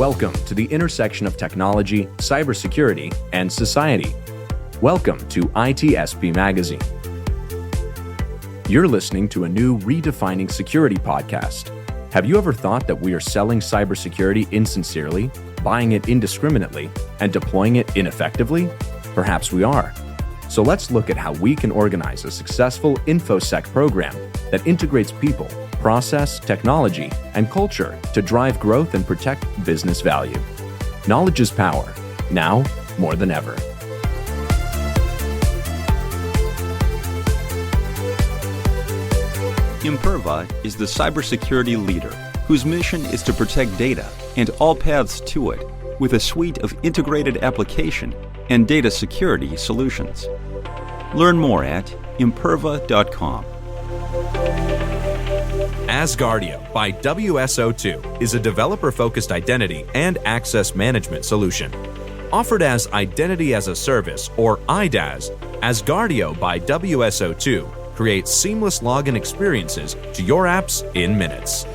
Welcome to the intersection of technology, cybersecurity, and society. Welcome to ITSP Magazine. You're listening to a new Redefining Security podcast. Have you ever thought that we are selling cybersecurity insincerely, buying it indiscriminately, and deploying it ineffectively? Perhaps we are. So let's look at how we can organize a successful InfoSec program that integrates people, process, technology, and culture to drive growth and protect business value. Knowledge is power, now more than ever. Imperva is the cybersecurity leader whose mission is to protect data and all paths to it with a suite of integrated application and data security solutions. Learn more at imperva.com. Asgardio by WSO2 is a developer-focused identity and access management solution. Offered as Identity as a Service, or IDaaS, Asgardio by WSO2 creates seamless login experiences to your apps in minutes.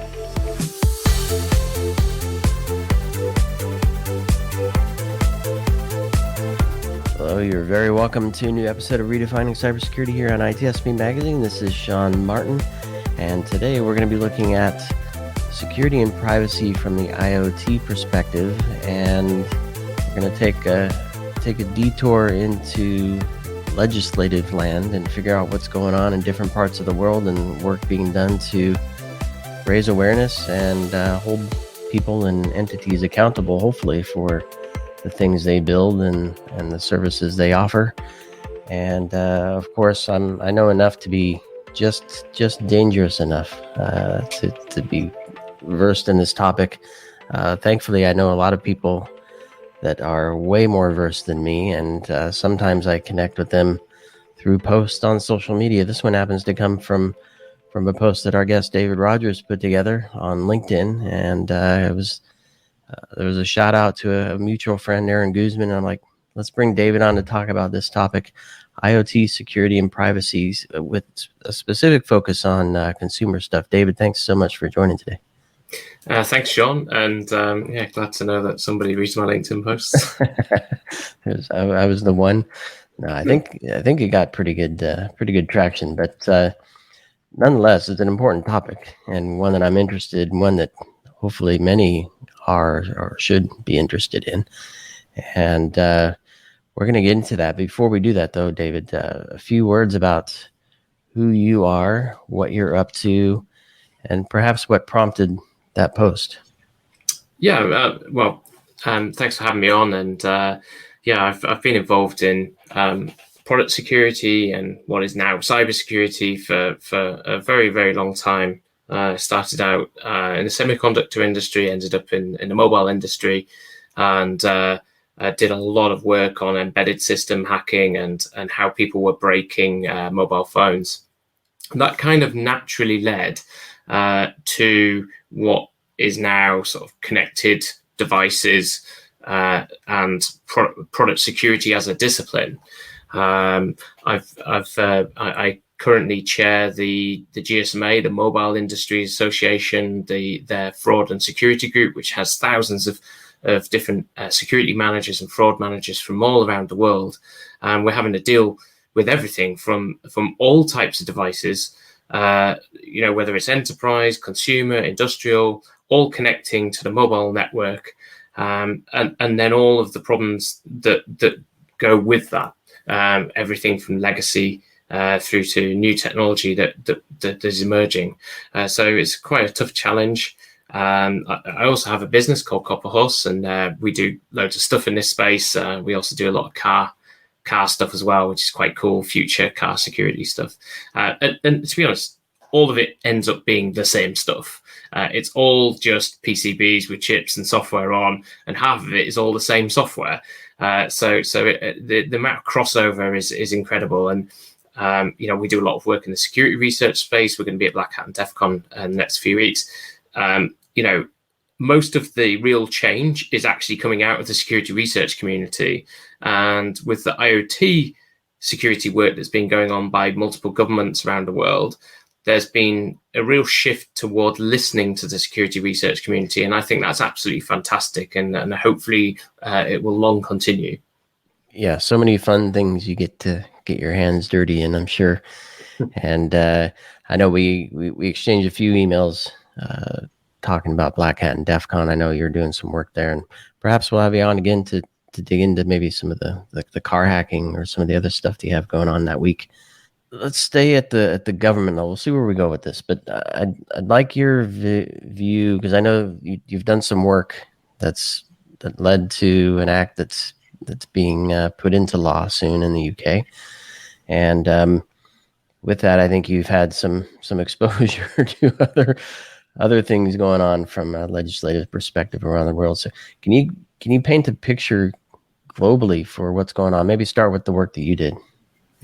Hello, you're very welcome to a new episode of Redefining Cybersecurity here on ITSP Magazine. This is Sean Martin, and today we're going to be looking at security and privacy from the IoT perspective, and we're going to take a detour into legislative land and figure out what's going on in different parts of the world and work being done to raise awareness and hold people and entities accountable, hopefully, for the things they build and the services they offer. And of course, I know enough to be just dangerous enough to be versed in this topic. Thankfully, I know a lot of people that are way more versed than me, and sometimes I connect with them through posts on social media. This one happens to come from a post that our guest David Rogers put together on LinkedIn, and there was a shout out to a mutual friend, Aaron Guzman, and I'm like, let's bring David on to talk about this topic, IoT security and privacy, with a specific focus on consumer stuff. David, thanks so much for joining today. Thanks, Sean, and glad to know that somebody reads my LinkedIn posts. I was the one. No, I think it got pretty good traction, but nonetheless, it's an important topic and one that I'm interested in, one that hopefully many are or should be interested in, and we're going to get into that. Before we do that, though, David, a few words about who you are, what you're up to, and perhaps what prompted that post. Thanks for having me on. And I've been involved in product security and what is now cybersecurity for a very, very long time. Started out in the semiconductor industry, ended up in the mobile industry, and did a lot of work on embedded system hacking and how people were breaking mobile phones. And that kind of naturally led to what is now sort of connected devices and product security as a discipline. I currently chair the GSMA, the Mobile Industry Association, their fraud and security group, which has thousands of different security managers and fraud managers from all around the world. And we're having to deal with everything from all types of devices, whether it's enterprise, consumer, industrial, all connecting to the mobile network, and then all of the problems that go with that, everything from legacy through to new technology that is emerging. So it's quite a tough challenge. I also have a business called Copper Horse, and we do loads of stuff in this space. We also do a lot of car stuff as well, which is quite cool, future car security stuff. And to be honest, all of it ends up being the same stuff. It's all just PCBs with chips and software on, and half of it is all the same software. So the amount of crossover is incredible. And we do a lot of work in the security research space. We're going to be at Black Hat and DEF CON in the next few weeks. Most of the real change is actually coming out of the security research community. And with the IoT security work that's been going on by multiple governments around the world, there's been a real shift toward listening to the security research community, and I think that's absolutely fantastic, and hopefully it will long continue. Yeah, so many fun things you get to get your hands dirty in, I'm sure. And I know we exchanged a few emails talking about Black Hat and DEF CON. I know you're doing some work there, and perhaps we'll have you on again to dig into maybe some of the car hacking or some of the other stuff that you have going on that week. Let's stay at the government level. We'll see where we go with this, but I'd like your view, because I know you've done some work that led to an act that's being put into law soon in the UK, and with that, I think you've had some exposure to other things going on from a legislative perspective around the world. So can you paint a picture globally for what's going on? Maybe start with the work that you did.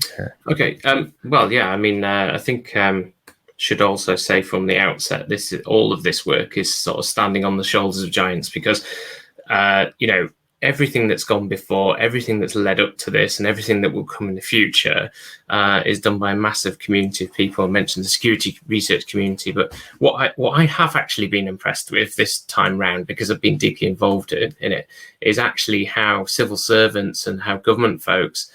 Sure. Okay. Well, yeah. I mean, I think should also say from the outset, all of this work is sort of standing on the shoulders of giants, because everything that's gone before, everything that's led up to this, and everything that will come in the future is done by a massive community of people. I mentioned the security research community, but what I have actually been impressed with this time round, because I've been deeply involved in it, is actually how civil servants and how government folks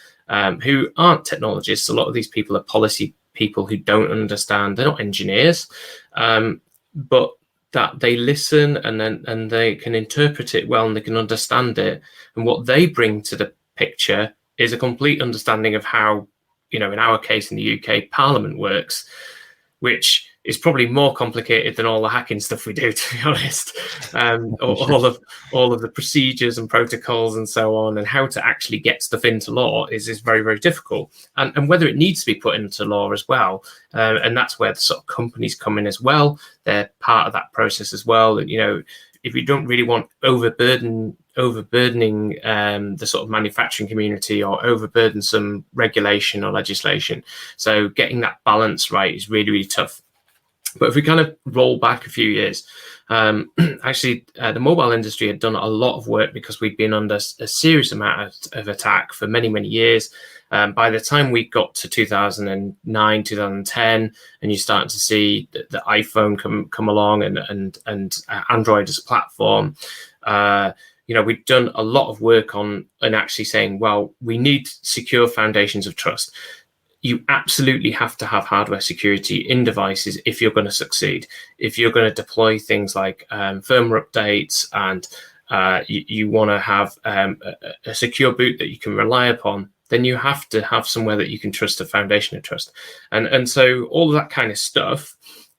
who aren't technologists, a lot of these people are policy people who don't understand, they're not engineers, but that they listen and they can interpret it well and they can understand it. And what they bring to the picture is a complete understanding of how, in our case in the UK, Parliament works, which is probably more complicated than all the hacking stuff we do, to be honest. All of the procedures and protocols and so on, and how to actually get stuff into law is very, very difficult. And whether it needs to be put into law as well. And that's where the sort of companies come in as well. They're part of that process as well. And, if you don't really want overburdening the sort of manufacturing community or overburden some regulation or legislation. So getting that balance right is really, really tough. But if we kind of roll back a few years, actually, the mobile industry had done a lot of work, because we'd been under a serious amount of attack for many, many years. By the time we got to 2009, 2010, and you're starting to see the iPhone come along and Android as a platform, we'd done a lot of work on and actually saying, well, we need secure foundations of trust. You absolutely have to have hardware security in devices if you're going to succeed. If you're going to deploy things like firmware updates, and you want to have a secure boot that you can rely upon, then you have to have somewhere that you can trust, a foundation of trust. And so all of that kind of stuff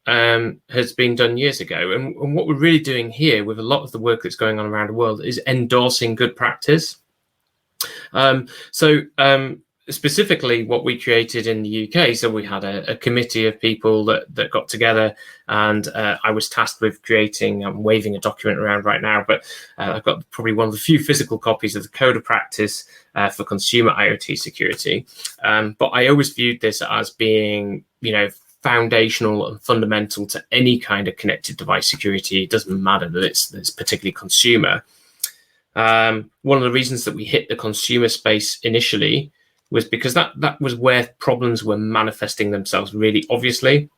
has been done years ago. And what we're really doing here with a lot of the work that's going on around the world is endorsing good practice. Specifically what we created in the UK, so we had a committee of people that got together, and I was tasked with creating, I'm waving a document around right now, but I've got probably one of the few physical copies of the Code of Practice for consumer IoT security. But I always viewed this as being, foundational and fundamental to any kind of connected device security. It doesn't matter that it's particularly consumer. One of the reasons that we hit the consumer space initially was because that was where problems were manifesting themselves really obviously.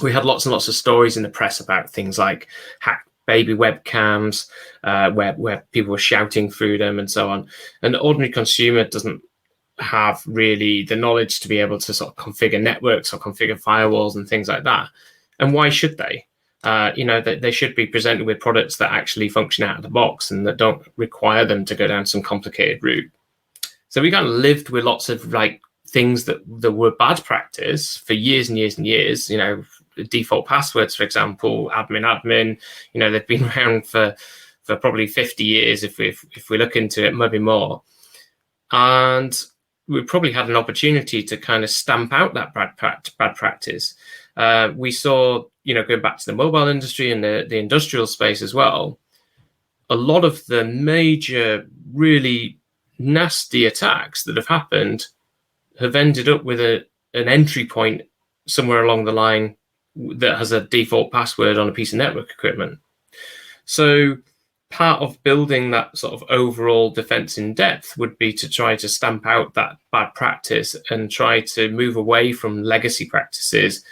We had lots and lots of stories in the press about things like hacked baby webcams, where people were shouting through them and so on. And the ordinary consumer doesn't have really the knowledge to be able to sort of configure networks or configure firewalls and things like that. And why should they? They should be presented with products that actually function out of the box and that don't require them to go down some complicated route. So we kind of lived with lots of things that were bad practice for years and years and years. Default passwords, for example, admin. They've been around for probably 50 years if we look into it, maybe more. And we probably had an opportunity to kind of stamp out that bad practice. We saw, going back to the mobile industry and the industrial space as well, a lot of the major really nasty attacks that have happened have ended up with an entry point somewhere along the line that has a default password on a piece of network equipment. So part of building that sort of overall defense in depth would be to try to stamp out that bad practice and try to move away from legacy practices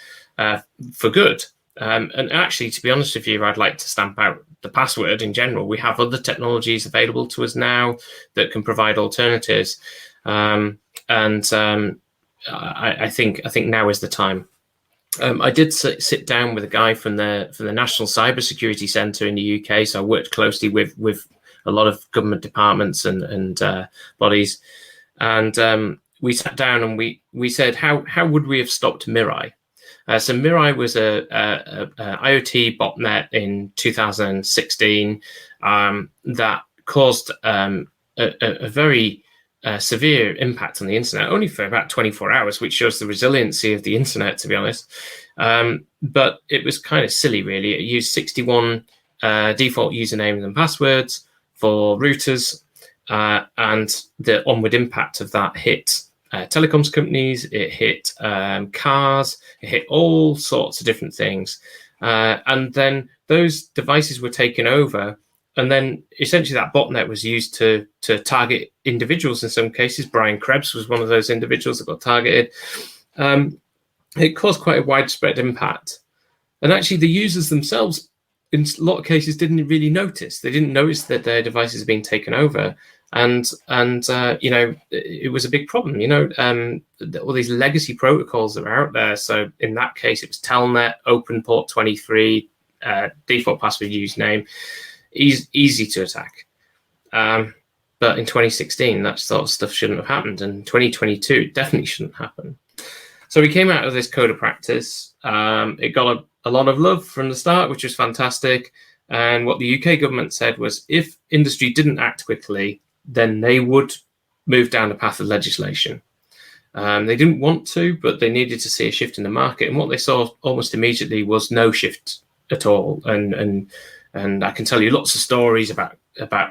for good. And actually, to be honest with you, I'd like to stamp out the password in general. We have other technologies available to us now that can provide alternatives. I think now is the time. I did sit down with a guy from the National Cybersecurity Centre in the UK. So I worked closely with a lot of government departments and bodies. And we sat down and we said, how would we have stopped Mirai? So Mirai was a IoT botnet in 2016 that caused a very severe impact on the internet, only for about 24 hours, which shows the resiliency of the internet, to be honest. But it was kind of silly, really. It used 61 default usernames and passwords for routers, and the onward impact of that hit telecoms companies, it hit cars, it hit all sorts of different things. And then those devices were taken over. And then essentially that botnet was used to target individuals in some cases. Brian Krebs was one of those individuals that got targeted. It caused quite a widespread impact. And actually the users themselves, in a lot of cases, didn't really notice. They didn't notice that their devices had been taken over. And it was a big problem. All these legacy protocols that are out there. So in that case, it was Telnet, Open Port 23, default password username, easy to attack. But in 2016, that sort of stuff shouldn't have happened. And 2022, it definitely shouldn't happen. So we came out of this code of practice. It got a lot of love from the start, which was fantastic. And what the UK government said was if industry didn't act quickly, then they would move down the path of legislation. They didn't want to, but they needed to see a shift in the market. And what they saw almost immediately was no shift at all. And I can tell you lots of stories about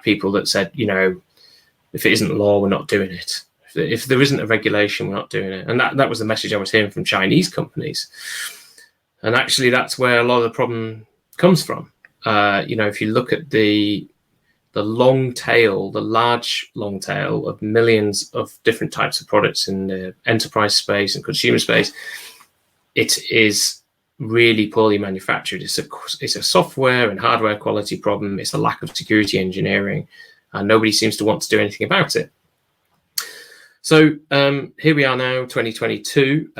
people that said, if it isn't law, we're not doing it. If there isn't a regulation, we're not doing it. And that was the message I was hearing from Chinese companies. And actually, that's where a lot of the problem comes from. If you look at the long tail, the large long tail of millions of different types of products in the enterprise space and consumer space, it is really poorly manufactured. It's a software and hardware quality problem. It's a lack of security engineering, and nobody seems to want to do anything about it. So here we are now, 2022.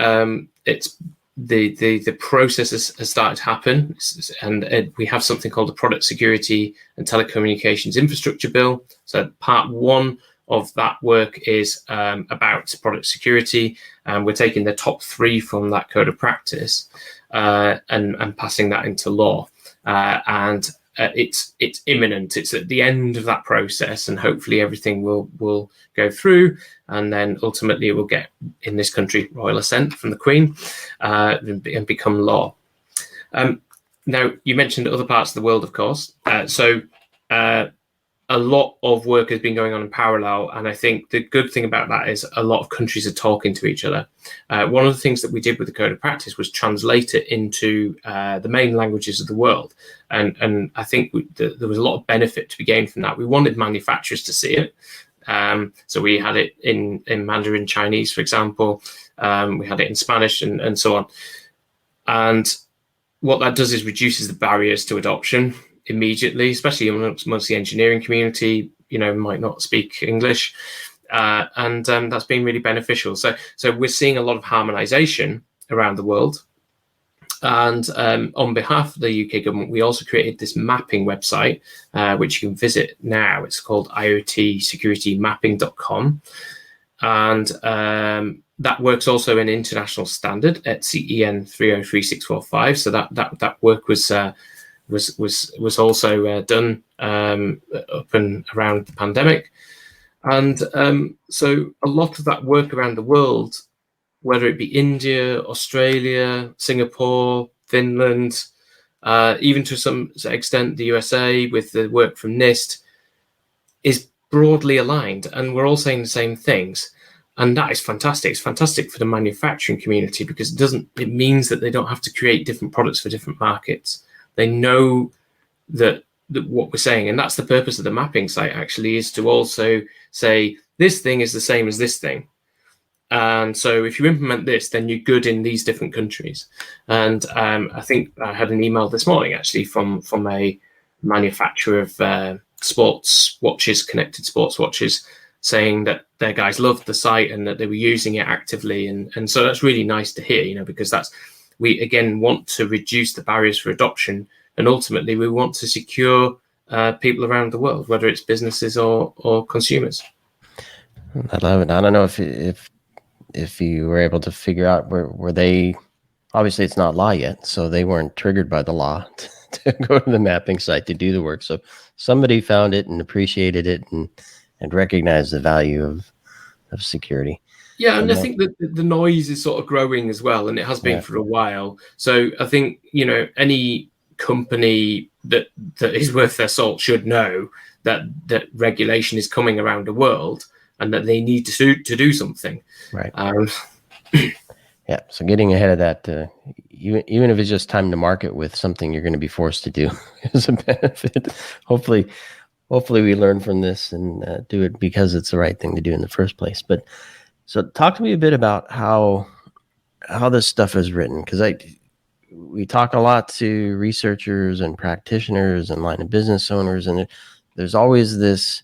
It's the process has started to happen, and we have something called the Product Security and Telecommunications Infrastructure Bill. So part one of that work is about product security, and we're taking the top three from that code of practice and passing that into law. And it's imminent. It's at the end of that process, and hopefully everything will go through, and then ultimately it will get, in this country, royal assent from the Queen and become law. Now, you mentioned other parts of the world, of course. So a lot of work has been going on in parallel, and I think the good thing about that is a lot of countries are talking to each other. One of the things that we did with the code of practice was translate it into the main languages of the world, and I think there was a lot of benefit to be gained from that. We wanted manufacturers to see it, so we had it in Mandarin Chinese, for example. We had it in Spanish and so on. And what that does is reduces the barriers to adoption immediately, especially amongst the engineering community, might not speak English. And that's been really beneficial. So we're seeing a lot of harmonization around the world. And on behalf of the UK government, we also created this mapping website, which you can visit now. It's called iotsecuritymapping.com. And that works also in international standard at EN 303645. So that work was also done up and around the pandemic. And so a lot of that work around the world, whether it be India, Australia, Singapore, Finland, even to some extent the USA with the work from NIST, is broadly aligned, and we're all saying the same things. And that is fantastic. It's fantastic for the manufacturing community because it means that they don't have to create different products for different markets. They know that what we're saying, and that's the purpose of the mapping site actually, is to also say this thing is the same as this thing. And so if you implement this, then you're good in these different countries. And I think I had an email this morning actually from a manufacturer of sports watches, connected sports watches, saying that their guys loved the site and that they were using it actively. And so that's really nice to hear, because we again want to reduce the barriers for adoption, and ultimately we want to secure people around the world, whether it's businesses or consumers. I love it. I don't know if you were able to figure out were they, obviously it's not law yet, so they weren't triggered by the law to go to the mapping site to do the work. So somebody found it and appreciated it and recognized the value of security. Yeah, and I think that the noise is sort of growing as well, and it has been for a while. So I think, any company that is worth their salt should know that regulation is coming around the world and that they need to do something. Right. Yeah. So getting ahead of that, even if it's just time to market with something you're going to be forced to do, is a benefit. Hopefully we learn from this and do it because it's the right thing to do in the first place. But so talk to me a bit about how this stuff is written, because we talk a lot to researchers and practitioners and line of business owners, and there's always this.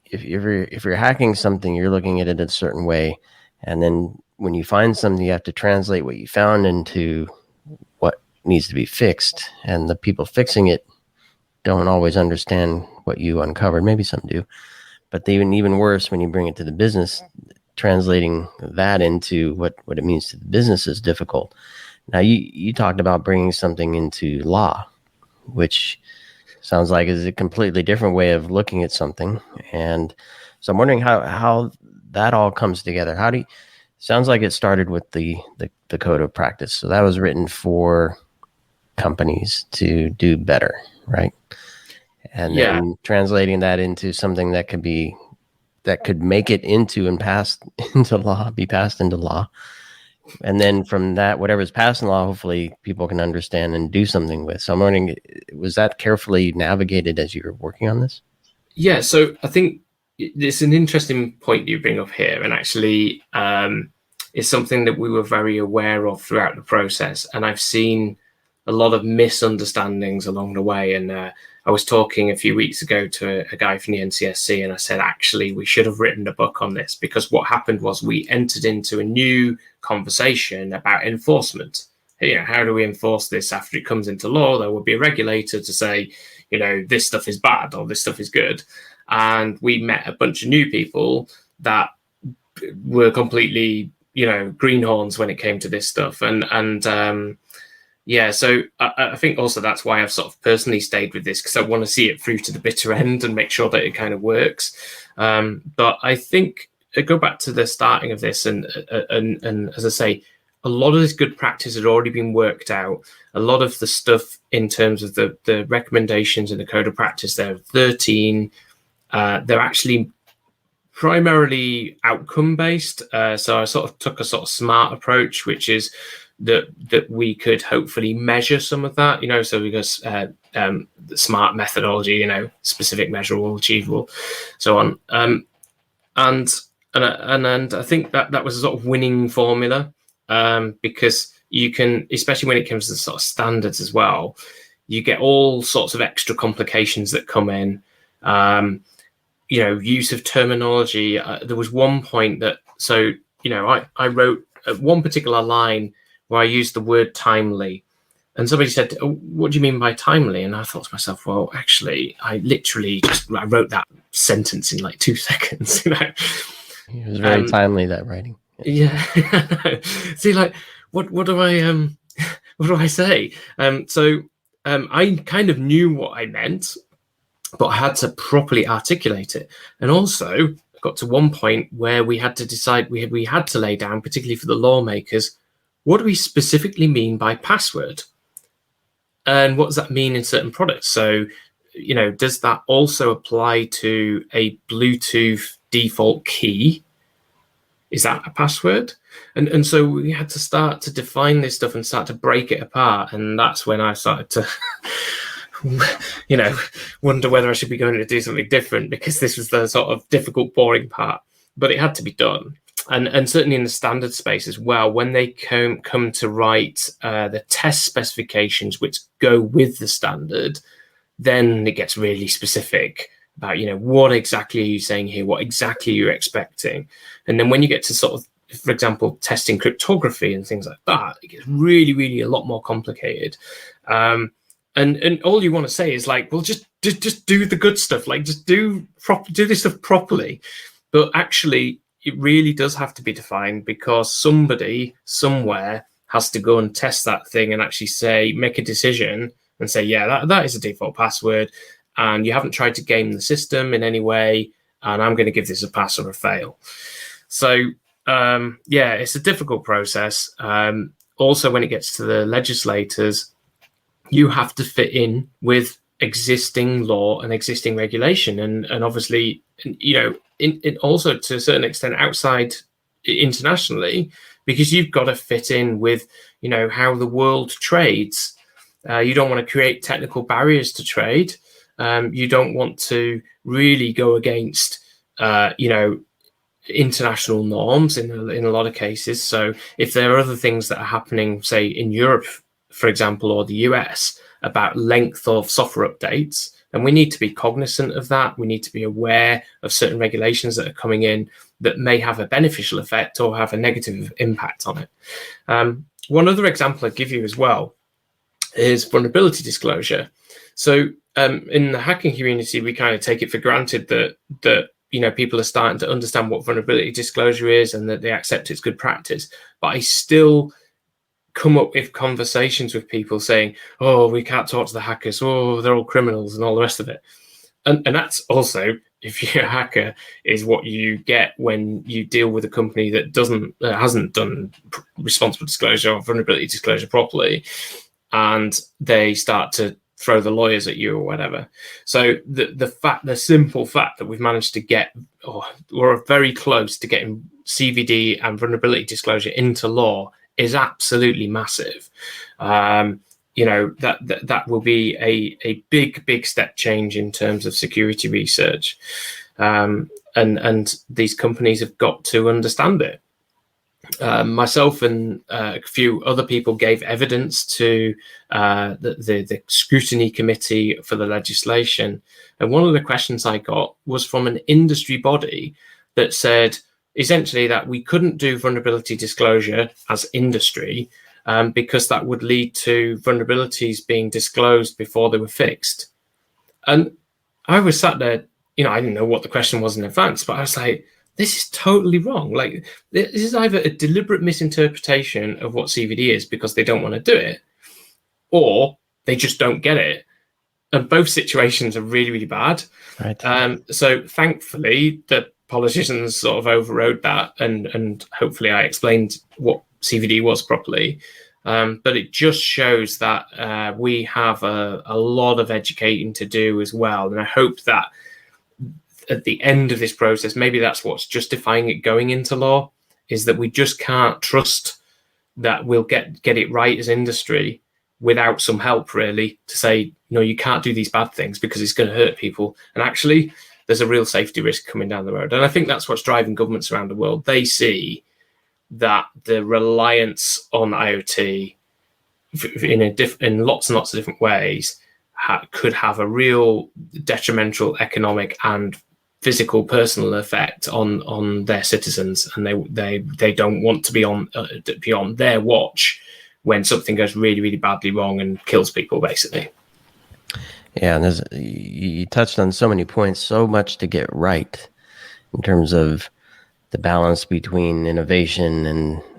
If you're hacking something, you're looking at it a certain way, and then when you find something, you have to translate what you found into what needs to be fixed, and the people fixing it don't always understand what you uncovered. Maybe some do, but even worse, when you bring it to the business, translating that into what it means to the business is difficult. Now, you talked about bringing something into law, which sounds like is a completely different way of looking at something. And so I'm wondering how that all comes together. Sounds like it started with the code of practice. So that was written for companies to do better, right? And then translating that into something that could make it into and pass into law, be passed into law. And then from that, whatever's passed in law, hopefully people can understand and do something with. So I'm wondering, was that carefully navigated as you were working on this? Yeah, so I think it's an interesting point you bring up here, and actually it's something that we were very aware of throughout the process. And I've seen a lot of misunderstandings along the way. And I was talking a few weeks ago to a guy from the NCSC, and I said, actually, we should have written a book on this, because what happened was we entered into a new conversation about enforcement. How do we enforce this after it comes into law? There will be a regulator to say, this stuff is bad or this stuff is good. And we met a bunch of new people that were completely, greenhorns when it came to this stuff. So I think also that's why I've sort of personally stayed with this, because I want to see it through to the bitter end and make sure that it kind of works. But I think I go back to the starting of this, and as I say, a lot of this good practice had already been worked out. A lot of the stuff in terms of the recommendations in the code of practice, there are 13. They're actually primarily outcome based. So I sort of took a sort of smart approach, which is that we could hopefully measure some of that, so because the smart methodology, specific, measurable, achievable, so on. And I think that was a sort of winning formula, because you can, especially when it comes to sort of standards as well, you get all sorts of extra complications that come in. Use of terminology. There was one point that, I wrote one particular line where I used the word timely, and somebody said, "Oh, what do you mean by timely?" And I thought to myself, well, actually, I wrote that sentence in like 2 seconds. It was very timely, that writing. Yeah. See, like, what do I say? I kind of knew what I meant, but I had to properly articulate it. And also got to one point where we had to decide, we had to lay down, particularly for the lawmakers, what do we specifically mean by password? And what does that mean in certain products? So, does that also apply to a Bluetooth default key? Is that a password? And so we had to start to define this stuff and start to break it apart. And that's when I started to, wonder whether I should be going to do something different, because this was the sort of difficult, boring part. But it had to be done. and certainly in the standard space as well, when they come to write the test specifications which go with the standard, then it gets really specific about, what exactly are you saying here? What exactly are you expecting? And then when you get to sort of, for example, testing cryptography and things like that, it gets really, really a lot more complicated. And all you want to say is like, well, just do the good stuff. Like, just do this stuff properly. But actually, it really does have to be defined, because somebody somewhere has to go and test that thing and actually make a decision and say, yeah, that is a default password, and you haven't tried to game the system in any way, and I'm going to give this a pass or a fail. So, it's a difficult process. Also, when it gets to the legislators, you have to fit in with existing law and existing regulation, and obviously, in also to a certain extent outside internationally, because you've got to fit in with, how the world trades. You don't want to create technical barriers to trade. You don't want to really go against, international norms in a lot of cases. So if there are other things that are happening, say in Europe, for example, or the US, about length of software updates, and we need to be cognizant of that. We need to be aware of certain regulations that are coming in that may have a beneficial effect or have a negative impact on it. One other example I'd give you as well is vulnerability disclosure. So in the hacking community, we kind of take it for granted that people are starting to understand what vulnerability disclosure is and that they accept it's good practice. But I still come up with conversations with people saying, oh, we can't talk to the hackers, oh, they're all criminals and all the rest of it. And that's also, if you're a hacker, is what you get when you deal with a company that hasn't done responsible disclosure or vulnerability disclosure properly, and they start to throw the lawyers at you or whatever. So the simple fact that we've managed to get, or we're very close to getting CVD and vulnerability disclosure into law is absolutely massive. That will be a big step change in terms of security research. And these companies have got to understand it. Myself and a few other people gave evidence to the scrutiny committee for the legislation. And one of the questions I got was from an industry body that said essentially that we couldn't do vulnerability disclosure as industry because that would lead to vulnerabilities being disclosed before they were fixed. And I was sat there, I didn't know what the question was in advance, but I was like, this is totally wrong. Like, this is either a deliberate misinterpretation of what CVD is because they don't want to do it, or they just don't get it. And both situations are really, really bad. Right. So thankfully, the politicians sort of overrode that, and hopefully I explained what CVD was properly. But it just shows that we have a lot of educating to do as well. And I hope that at the end of this process, maybe that's what's justifying it going into law, is that we just can't trust that we'll get it right as industry without some help, really, to say, no, you can't do these bad things because it's going to hurt people. And actually, there's a real safety risk coming down the road. And I think that's what's driving governments around the world. They see that the reliance on IoT in lots and lots of different ways could have a real detrimental economic and physical personal effect on their citizens, and they don't want to be on their watch when something goes really, really badly wrong and kills people, basically. Yeah, and you touched on so many points, so much to get right in terms of the balance between innovation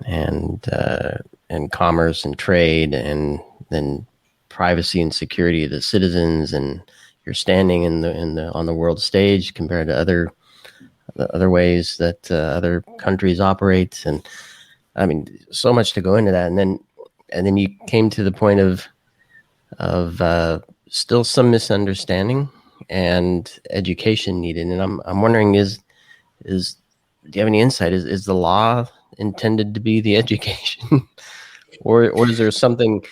and commerce and trade, and then privacy and security of the citizens, and your standing on the world stage compared to other ways that other countries operate. And I mean, so much to go into that. And then you came to the point of still some misunderstanding and education needed. And I'm wondering, do you have any insight? Is the law intended to be the education, or is there something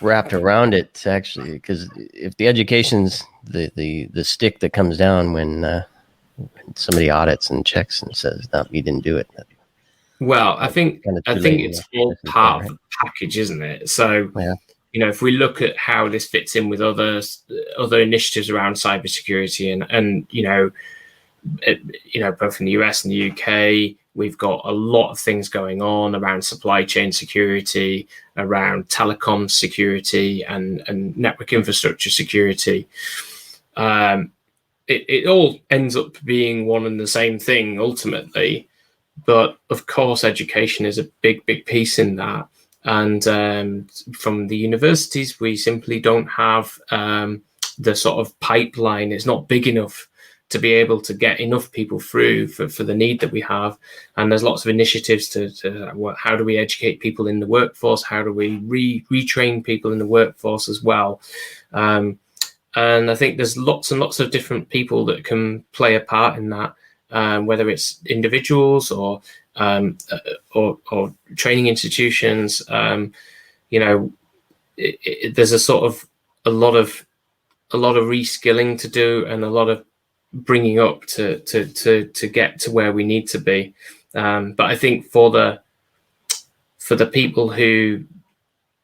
wrapped around it to actually? Because if the education's the stick that comes down when somebody audits and checks and says, no, you didn't do it, Well, I think Kind of too I late think in it's the all system, part right? of the package, isn't it? So, Yeah. if we look at how this fits in with other initiatives around cybersecurity, and both in the US and the UK, we've got a lot of things going on around supply chain security, around telecom security, and network infrastructure security. It all ends up being one and the same thing ultimately. But of course, education is a big piece in that. And from the universities, we simply don't have the sort of pipeline. It's not big enough to be able to get enough people through for the need that we have. And there's lots of initiatives to how do we educate people in the workforce? How do we retrain people in the workforce as well? And I think there's lots and lots of different people that can play a part in that. Whether it's individuals or training institutions, there's a lot of reskilling to do, and a lot of bringing up to get to where we need to be. But I think for the people who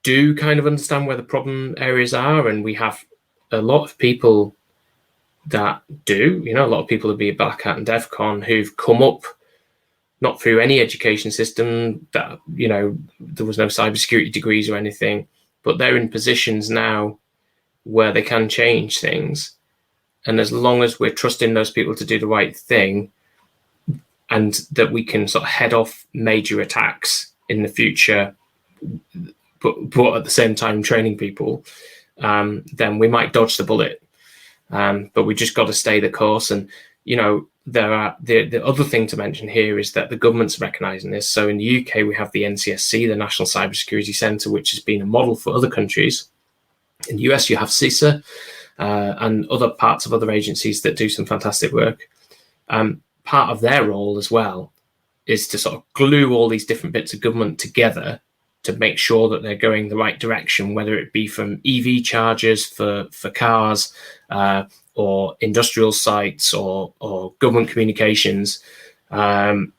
do kind of understand where the problem areas are, and we have a lot of people that do, a lot of people who be at Black Hat and DEF CON who've come up not through any education system, that, there was no cybersecurity degrees or anything, but they're in positions now where they can change things. And as long as we're trusting those people to do the right thing, and that we can sort of head off major attacks in the future, but at the same time training people, then we might dodge the bullet. But we just got to stay the course. And, there are the other thing to mention here is that the government's recognizing this. So in the UK, we have the NCSC, the National Cybersecurity Centre, which has been a model for other countries. In the US, you have CISA and other parts of other agencies that do some fantastic work. Part of their role as well is to sort of glue all these different bits of government together to make sure that they're going the right direction, whether it be from EV chargers for cars, or industrial sites, or government communications, and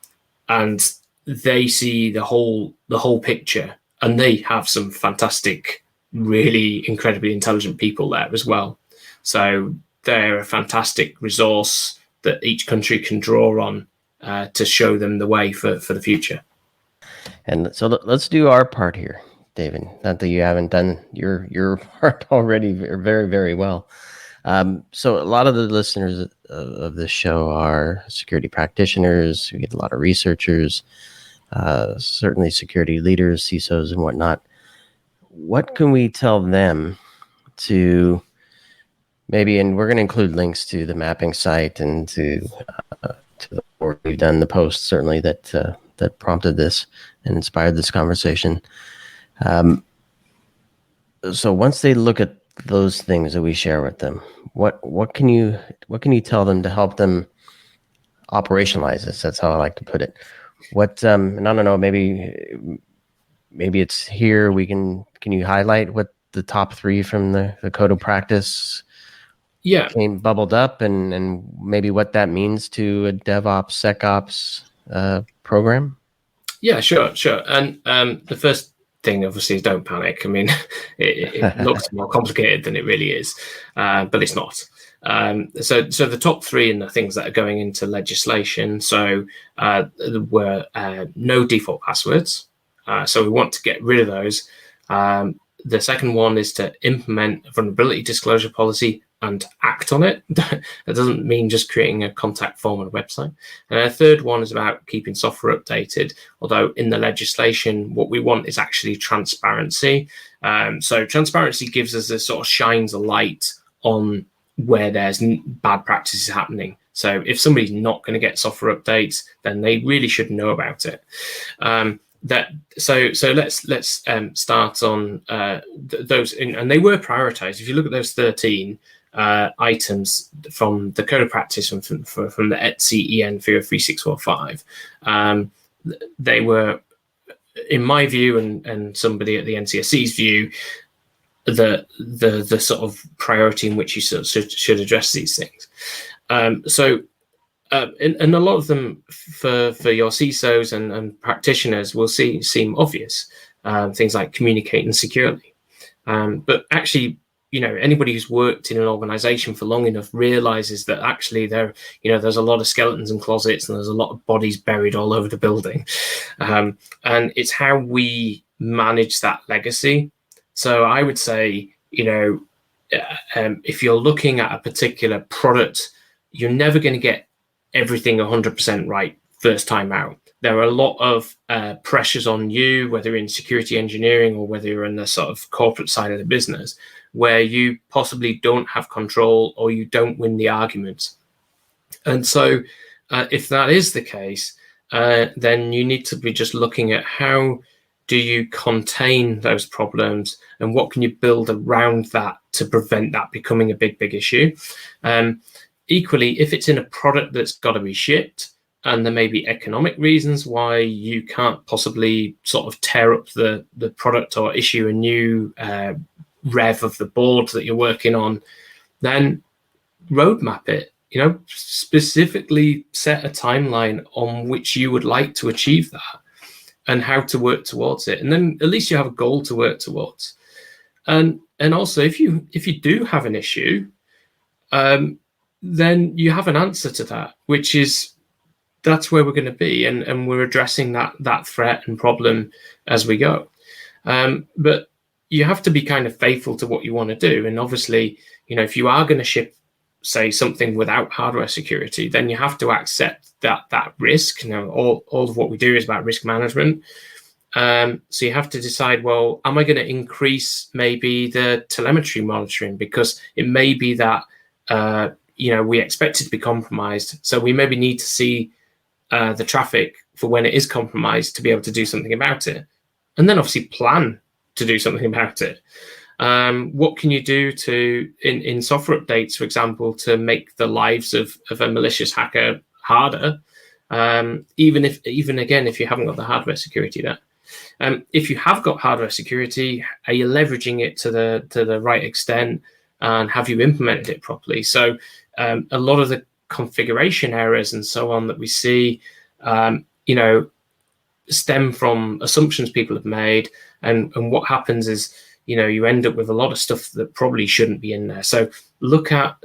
they see the whole picture, and they have some fantastic, really incredibly intelligent people there as well. So they're a fantastic resource that each country can draw on to show them the way for the future. And so let's do our part here, David. Not that you haven't done your part already very, very well. So a lot of the listeners of this show are security practitioners. We get a lot of researchers, certainly security leaders, CISOs, and whatnot. What can we tell them to maybe, and we're going to include links to the mapping site and to the board. We've done the post certainly that prompted this and inspired this conversation. So once they look at those things that we share with them, what can you tell them to help them operationalize this? That's how I like to put it. And I don't know, maybe it's here. Can you highlight what the top 3 from the code of practice came bubbled up, and maybe what that means to a DevOps, SecOps program? Yeah, sure. And the first thing, obviously, is don't panic. I mean, it looks more complicated than it really is, but it's not. So the top 3 and the things that are going into legislation. So there were no default passwords. So we want to get rid of those. The second one is to implement a vulnerability disclosure policy and act on it. That doesn't mean just creating a contact form on a website. And the third one is about keeping software updated, although in the legislation, what we want is actually transparency. So transparency gives us shines a light on where there's bad practices happening. So if somebody's not going to get software updates, then they really should know about it. So let's start on those, and they were prioritized. If you look at those 13 items from the code of practice from the ETSI EN 33645, they were, in my view, and somebody at the NCSC's view, the sort of priority in which you should address these things. So and a lot of them for your CISOs and practitioners will seem obvious, things like communicating securely. But actually, anybody who's worked in an organization for long enough realizes that actually there's a lot of skeletons and closets, and there's a lot of bodies buried all over the building. And it's how we manage that legacy. So I would say, if you're looking at a particular product, you're never going to get everything 100% right first time out. There are a lot of pressures on you, whether in security engineering or whether you're in the sort of corporate side of the business, where you possibly don't have control or you don't win the argument. And so if that is the case, then you need to be just looking at how do you contain those problems and what can you build around that to prevent that becoming a big issue. Equally, if it's in a product that's got to be shipped, and there may be economic reasons why you can't possibly sort of tear up the product or issue a new rev of the board that you're working on, then roadmap it. Specifically set a timeline on which you would like to achieve that and how to work towards it. And then at least you have a goal to work towards. And also, if you do have an issue, then you have an answer to that, which is that's where we're going to be, and we're addressing that threat and problem as we go. But you have to be kind of faithful to what you want to do. And obviously, if you are going to ship, say, something without hardware security, then you have to accept that risk. All of what we do is about risk management. So you have to decide, well, am I going to increase maybe the telemetry monitoring? Because it may be that, we expect it to be compromised. So we maybe need to see the traffic for when it is compromised to be able to do something about it. And then obviously plan to do something about it. What can you do in software updates, for example, to make the lives of a malicious hacker harder? Even if you haven't got the hardware security there. If you have got hardware security, are you leveraging it to the right extent, and have you implemented it properly? So a lot of the configuration errors and so on that we see, stem from assumptions people have made, and what happens is, you end up with a lot of stuff that probably shouldn't be in there. So look at,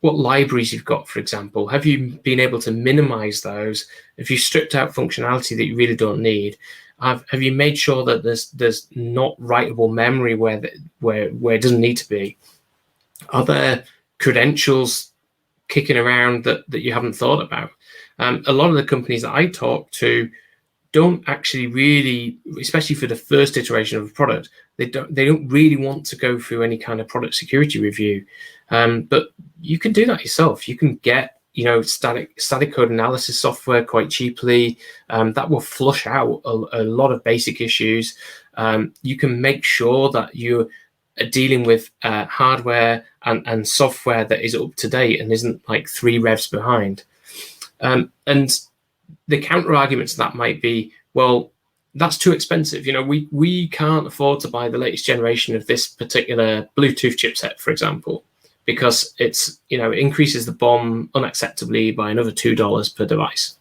what libraries you've got, for example. Have you been able to minimize those? Have you stripped out functionality that you really don't need? Have you made sure that there's not writable memory where it doesn't need to be? Are there credentials kicking around that you haven't thought about? A lot of the companies that I talk to don't actually really, especially for the first iteration of a product, they don't really want to go through any kind of product security review. But you can do that yourself. You can get static code analysis software quite cheaply. That will flush out a lot of basic issues. You can make sure that you're dealing with hardware and software that is up to date and isn't like 3 revs behind. And the counter argument to that might be, well, that's too expensive. We can't afford to buy the latest generation of this particular Bluetooth chipset, for example, because it's, it increases the BOM unacceptably by another $2 per device.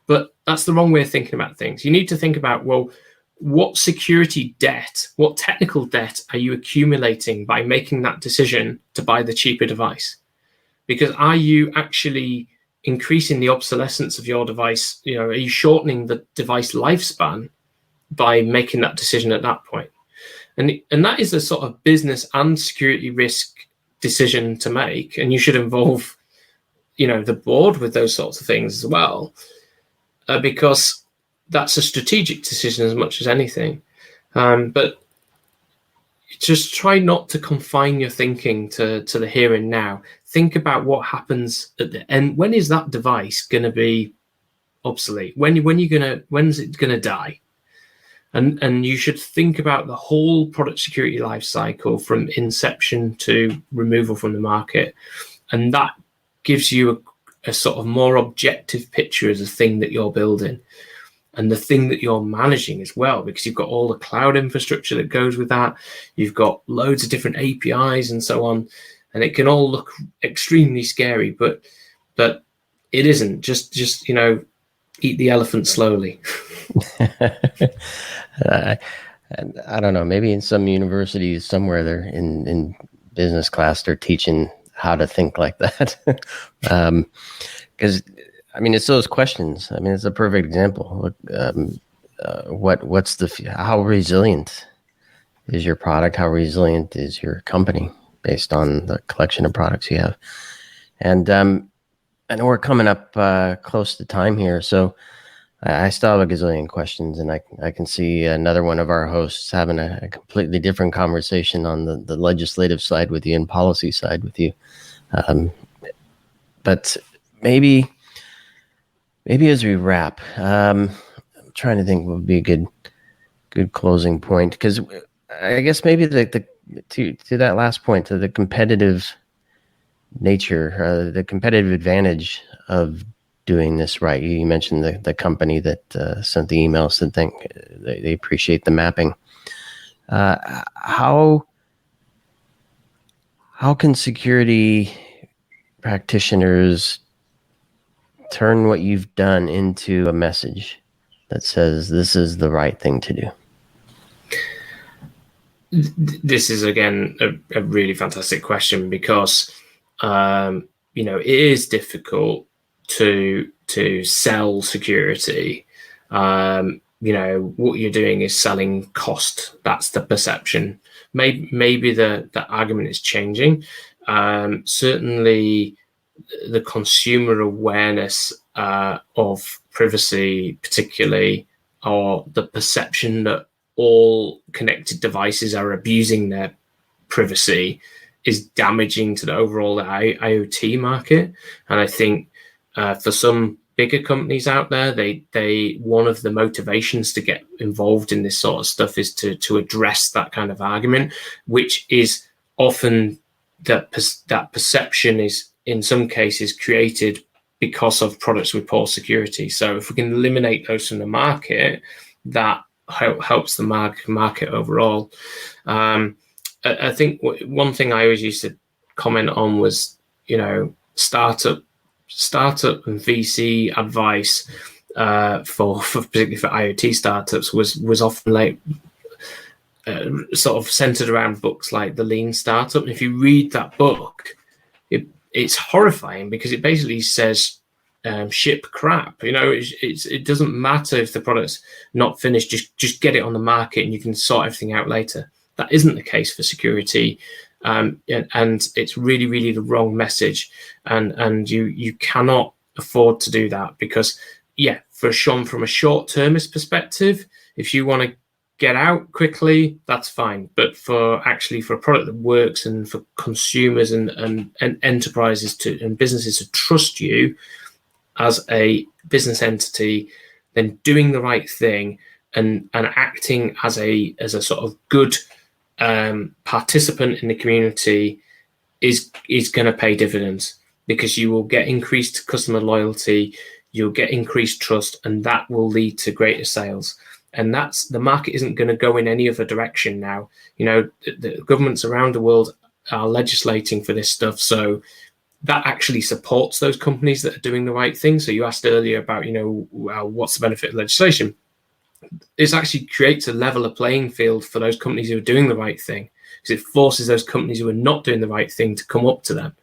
But that's the wrong way of thinking about things. You need to think about, well, what security debt, what technical debt are you accumulating by making that decision to buy the cheaper device? Because are you actually increasing the obsolescence of your device? Are you shortening the device lifespan by making that decision at that point? And that is a sort of business and security risk decision to make, and you should involve, the board with those sorts of things as well, because that's a strategic decision as much as anything. But just try not to confine your thinking to the here and now. Think about what happens at the end. When is that device going to be obsolete? When's it going to die? And you should think about the whole product security life cycle from inception to removal from the market. And that gives you a sort of more objective picture of the thing that you're building and the thing that you're managing as well, because you've got all the cloud infrastructure that goes with that. You've got loads of different APIs and so on, and it can all look extremely scary. But but it isn't. Just eat the elephant slowly. And I don't know, maybe in some universities somewhere they're in business class, they're teaching how to think like that. Because it's those questions. It's a perfect example. How resilient is your product? How resilient is your company based on the collection of products you have? And I know we're coming up close to time here, so I still have a gazillion questions, and I can see another one of our hosts having a completely different conversation on the legislative side with you and policy side with you. But maybe as we wrap, I'm trying to think what would be a good closing point, because I guess maybe to that last point, to the competitive nature, the competitive advantage of doing this right. You mentioned the company that sent the email, said they appreciate the mapping. How can security practitioners turn what you've done into a message that says this is the right thing to do? This is, again, a really fantastic question, because it is difficult to sell security. What you're doing is selling cost. That's the perception. Maybe the argument is changing. Certainly the consumer awareness of privacy, particularly, or the perception that all connected devices are abusing their privacy, is damaging to the overall IoT market. And I think for some bigger companies out there, they one of the motivations to get involved in this sort of stuff is to address that kind of argument, which is often that perception is in some cases created because of products with poor security. So if we can eliminate those from the market, that helps the market overall. I think one thing I always used to comment on was, startup and VC advice for particularly for IoT startups was often sort of centered around books like The Lean Startup. And if you read that book, it's horrifying, because it basically says ship crap. It doesn't matter if the product's not finished. Just get it on the market and you can sort everything out later. That isn't the case for security, and it's really, really the wrong message. And you cannot afford to do that, because from a short-termist perspective, if you want to get out quickly, that's fine. But for a product that works, and for consumers and enterprises and businesses to trust you as a business entity, then doing the right thing and acting as a sort of good participant in the community is going to pay dividends, because you will get increased customer loyalty, you'll get increased trust, and that will lead to greater sales. And the market isn't going to go in any other direction now. The governments around the world are legislating for this stuff, so that actually supports those companies that are doing the right thing. So you asked earlier about, what's the benefit of legislation? It actually creates a leveler playing field for those companies who are doing the right thing, because it forces those companies who are not doing the right thing to come up to them.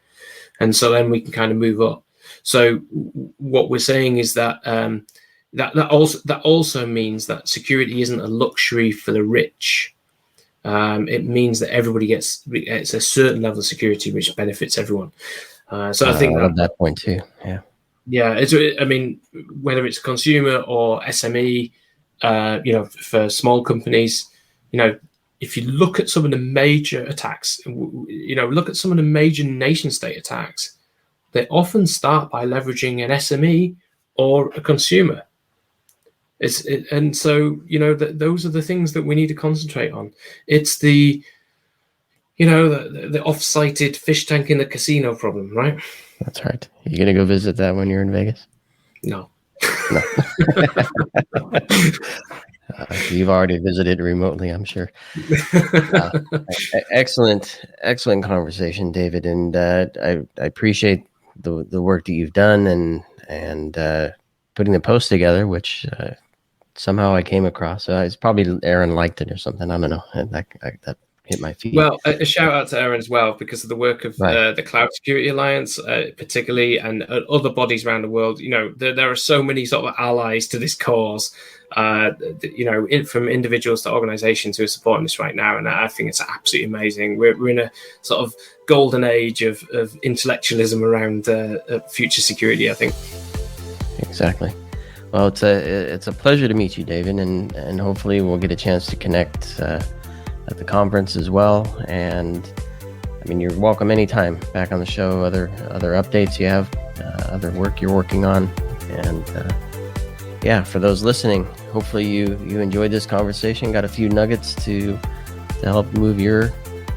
And so then we can kind of move up. So what we're saying is that that also means that security isn't a luxury for the rich. It means that everybody gets a certain level of security, which benefits everyone. So I think I love that point too. Yeah. Whether it's consumer or SME, for small companies, if you look at some of the major attacks, look at some of the major nation state attacks, they often start by leveraging an SME or a consumer. And so those are the things that we need to concentrate on. It's the off-sited fish tank in the casino problem, right? That's right. You gonna go visit that when you're in Vegas? No. You've already visited remotely, I'm sure. Excellent conversation, David, and I appreciate the work that you've done and putting the post together, which somehow I came across. It's probably Aaron liked it or something. I don't know. And that hit my feed. Well, a shout out to Aaron as well, because of the work of the Cloud Security Alliance, particularly, and other bodies around the world. There are so many sort of allies to this cause, from individuals to organizations who are supporting this right now. And I think it's absolutely amazing. We're in a sort of golden age of intellectualism around future security, I think. Exactly. Well, it's a pleasure to meet you, David, and hopefully we'll get a chance to connect at the conference as well. And I mean, you're welcome anytime back on the show. Other updates you have, other work you're working on, and for those listening, hopefully you enjoyed this conversation. Got a few nuggets to help move your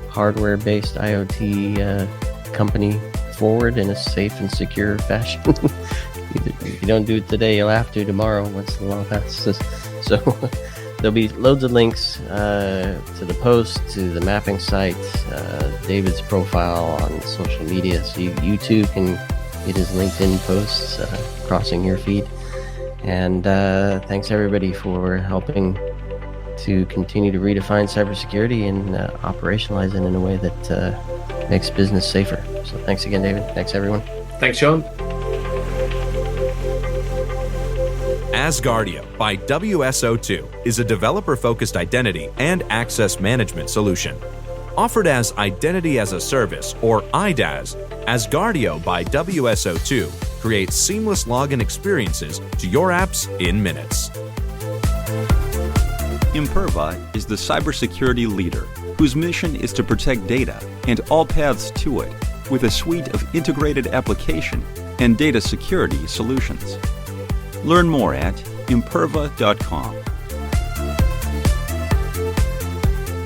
hardware-based IoT company forward in a safe and secure fashion. If you don't do it today, you'll have to tomorrow once the law passes. So there'll be loads of links to the post, to the mapping site, David's profile on social media, so you too can get his LinkedIn posts crossing your feed. And thanks everybody for helping to continue to redefine cybersecurity and operationalize it in a way that makes business safer. So thanks again, David. Thanks, everyone. Thanks, Sean. Asgardio by WSO2 is a developer-focused identity and access management solution. Offered as Identity as a Service, or IDaaS, Asgardio by WSO2 creates seamless login experiences to your apps in minutes. Imperva is the cybersecurity leader whose mission is to protect data and all paths to it with a suite of integrated application and data security solutions. Learn more at imperva.com.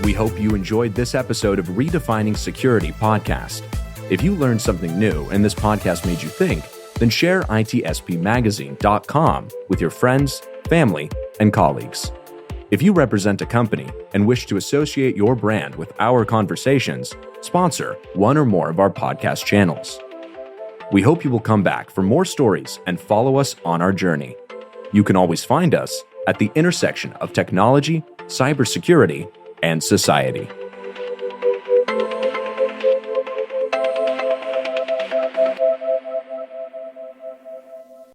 We hope you enjoyed this episode of Redefining Security podcast. If you learned something new and this podcast made you think, then share itspmagazine.com with your friends, family, and colleagues. If you represent a company and wish to associate your brand with our conversations, sponsor one or more of our podcast channels. We hope you will come back for more stories and follow us on our journey. You can always find us at the intersection of technology, cybersecurity, and society.